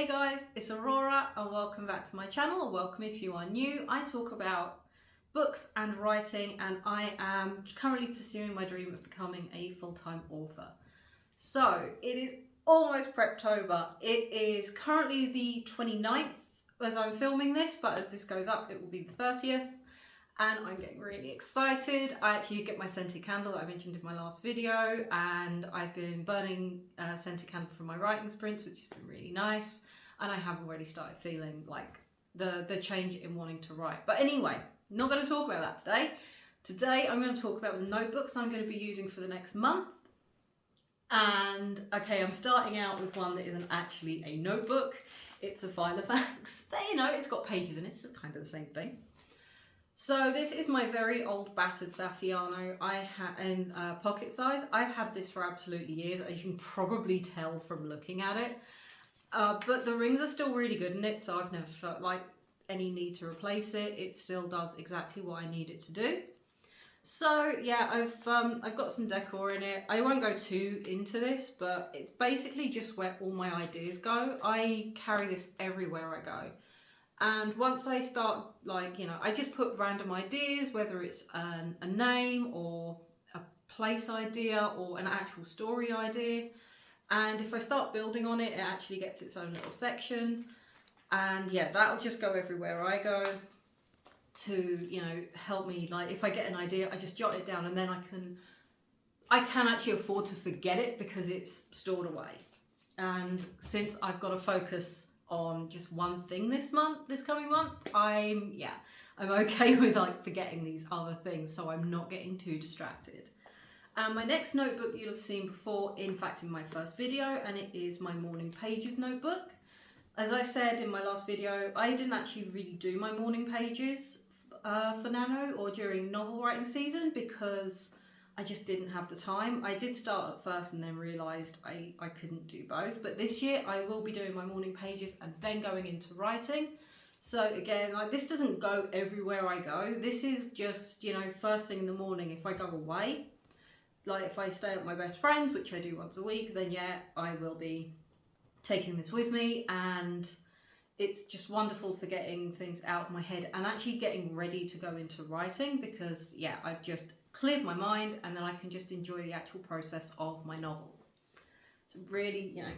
Hey guys, it's Aurora and welcome back to my channel, or welcome if you are new. I talk about books and writing, and I am currently pursuing my dream of becoming a full-time author. So it is almost Preptober. It is currently the 29th as I'm filming this, but as this goes up it will be the 30th. And I'm getting really excited. I actually get my scented candle that I mentioned in my last video, and I've been burning scented candle from my writing sprints, which has been really nice. And I have already started feeling like the change in wanting to write. But anyway, not going to talk about that today. Today I'm going to talk about the notebooks I'm going to be using for the next month. And okay, I'm starting out with one that isn't actually a notebook. It's a file of facts, but you know, it's got pages in it, it's kind of the same thing. So this is my very old battered Saffiano I had in pocket size. I've had this for absolutely years, as you can probably tell from looking at it. But the rings are still really good in it, so I've never felt like any need to replace it. It still does exactly what I need it to do. So yeah, I've got some decor in it. I won't go too into this, but it's basically just where all my ideas go. I carry this everywhere I go. And once I start, like, you know, I just put random ideas, whether it's a name or a place idea or an actual story idea. And if I start building on it, it actually gets its own little section. And yeah, that'll just go everywhere I go to, you know, help me. Like, if I get an idea, I just jot it down, and then I can actually afford to forget it because it's stored away. And since I've got to focus on just one thing this coming month, I'm okay with like forgetting these other things, so I'm not getting too distracted. And my next notebook you'll have seen before, in fact in my first video, and it is my morning pages notebook. As I said in my last video, I didn't actually really do my morning pages for Nano or during novel writing season because I just didn't have the time. I did start at first and then realised I couldn't do both. But this year I will be doing my morning pages and then going into writing. So again, like, this doesn't go everywhere I go. This is just, you know, first thing in the morning. If I go away, like if I stay at my best friend's, which I do once a week, then yeah, I will be taking this with me. And it's just wonderful for getting things out of my head and actually getting ready to go into writing, because yeah, I've just cleared my mind and then I can just enjoy the actual process of my novel. It's a really, you know,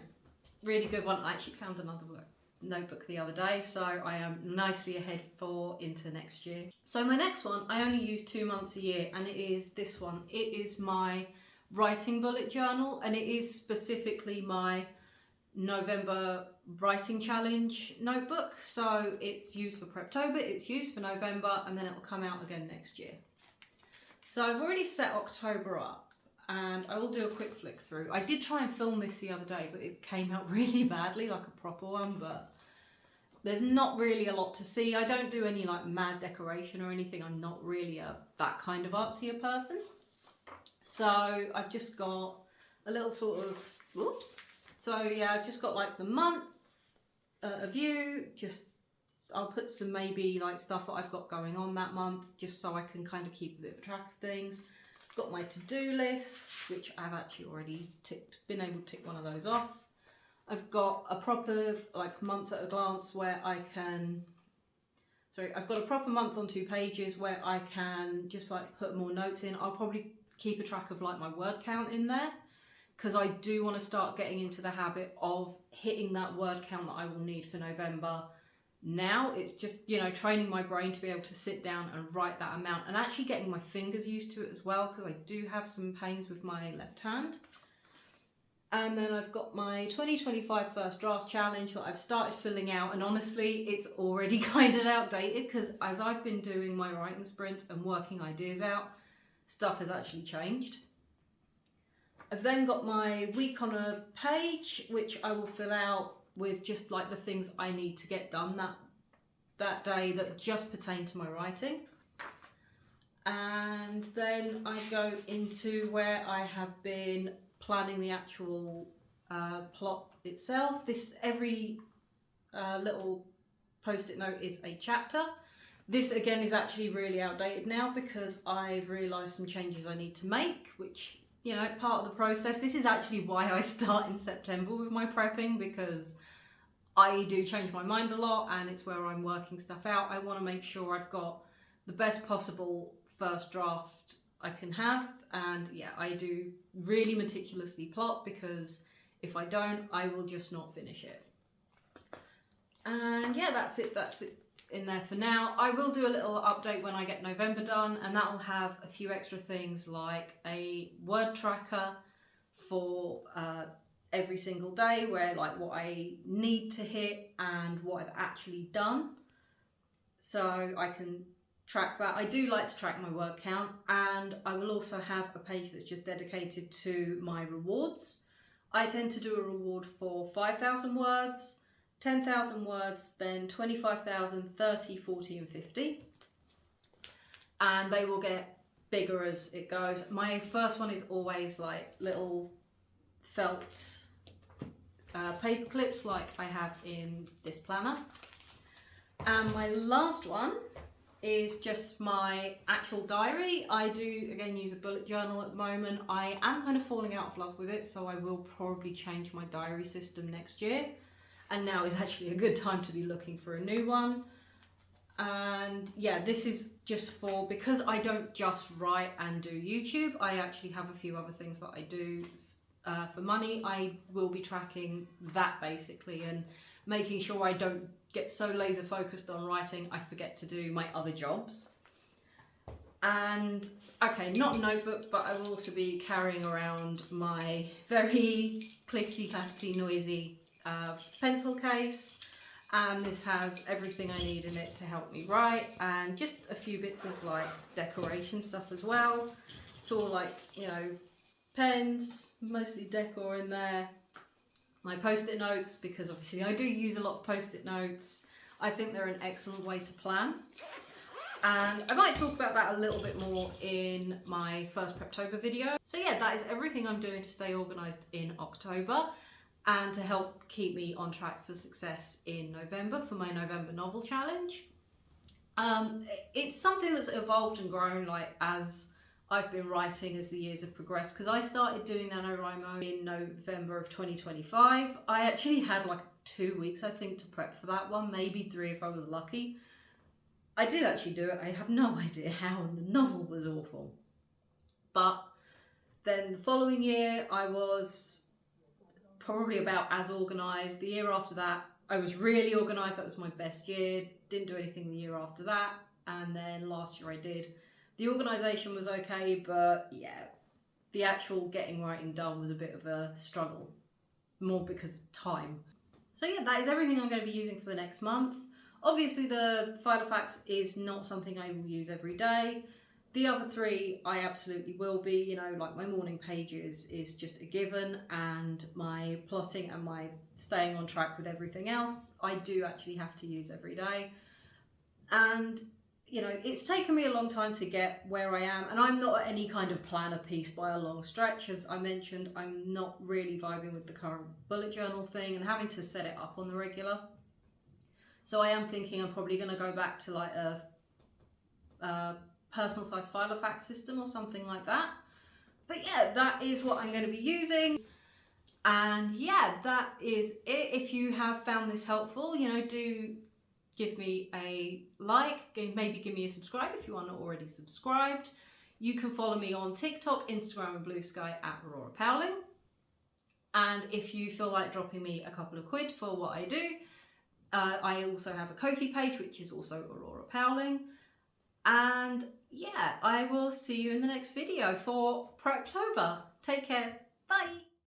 really good one. I actually found another notebook the other day, so I am nicely ahead for into next year. So my next one, I only use 2 months a year, and it is this one. It is my writing bullet journal, and it is specifically my November writing challenge notebook. So it's used for Preptober, it's used for November, and then it will come out again next year. So I've already set October up, and I will do a quick flick through. I did try and film this the other day, but it came out really badly, like a proper one, but there's not really a lot to see. I don't do any like mad decoration or anything. I'm not really that kind of artsy person. So I've just got a little sort of, whoops. So yeah, I've just got like the month, a view, just I'll put some maybe like stuff that I've got going on that month, just so I can kind of keep a bit of track of things. Got my to-do list, which I've actually already been able to tick one of those off. I've got a proper like month at a glance where I can, I've got a proper month on 2 pages where I can just like put more notes in. I'll probably keep a track of like my word count in there, because I do want to start getting into the habit of hitting that word count that I will need for November. Now it's just, you know, training my brain to be able to sit down and write that amount, and actually getting my fingers used to it as well, because I do have some pains with my left hand. And then I've got my 2025 first draft challenge that I've started filling out, and honestly it's already kind of outdated because as I've been doing my writing sprints and working ideas out, stuff has actually changed. I've then got my week on a page, which I will fill out with just like the things I need to get done that day that just pertain to my writing. And then I go into where I have been planning the actual plot itself. Every little post-it note is a chapter. This again is actually really outdated now because I've realised some changes I need to make, which, you know, part of the process. This is actually why I start in September with my prepping, because I do change my mind a lot, and it's where I'm working stuff out. I want to make sure I've got the best possible first draft I can have, and yeah, I do really meticulously plot, because if I don't, I will just not finish it. And yeah, that's it in there for now. I will do a little update when I get November done, and that'll have a few extra things like a word tracker for every single day, where like what I need to hit and what I've actually done, so I can track that. I do like to track my word count, and I will also have a page that's just dedicated to my rewards. I tend to do a reward for 5,000 words, 10,000 words, then 25,000, 30, 40 and 50. And they will get bigger as it goes. My first one is always like little felt paper clips like I have in this planner. And my last one is just my actual diary. I do again use a bullet journal at the moment. I am kind of falling out of love with it, so I will probably change my diary system next year. And now is actually a good time to be looking for a new one. And yeah, this is just for, because I don't just write and do YouTube, I actually have a few other things that I do for money. I will be tracking that basically, and making sure I don't get so laser focused on writing I forget to do my other jobs. And okay, not a notebook, but I will also be carrying around my very clickety clackety noisy pencil case, and this has everything I need in it to help me write, and just a few bits of like decoration stuff as well. It's all like, you know, pens, mostly decor in there. My post-it notes, because obviously I do use a lot of post-it notes. I think they're an excellent way to plan. And I might talk about that a little bit more in my first Preptober video. So yeah, that is everything I'm doing to stay organised in October, and to help keep me on track for success in November for my November novel challenge. It's something that's evolved and grown like as I've been writing as the years have progressed, because I started doing NaNoWriMo in November of 2025. I actually had like 2 weeks, I think, to prep for that one, maybe 3 if I was lucky. I did actually do it. I have no idea how, and the novel was awful. But then the following year, I was probably about as organised. The year after that, I was really organised. That was my best year. Didn't do anything the year after that. And then last year I did. The organisation was okay, but yeah, the actual getting writing done was a bit of a struggle, more because of time. So yeah, that is everything I'm going to be using for the next month. Obviously the Filofax is not something I will use every day. The other 3 I absolutely will be, you know, like my morning pages is just a given, and my plotting and my staying on track with everything else I do actually have to use every day. And you know, it's taken me a long time to get where I am, and I'm not any kind of planner piece by a long stretch. As I mentioned, I'm not really vibing with the current bullet journal thing and having to set it up on the regular. So I am thinking I'm probably going to go back to like a personal size Filofax system or something like that. But yeah, that is what I'm going to be using. And yeah, that is it. If you have found this helpful, you know, do give me a like, maybe give me a subscribe if you are not already subscribed. You can follow me on TikTok, Instagram and Blue Sky at Aurora Powling. And if you feel like dropping me a couple of quid for what I do, I also have a Ko-fi page, which is also Aurora Powling. And yeah, I will see you in the next video for Preptober. Take care. Bye.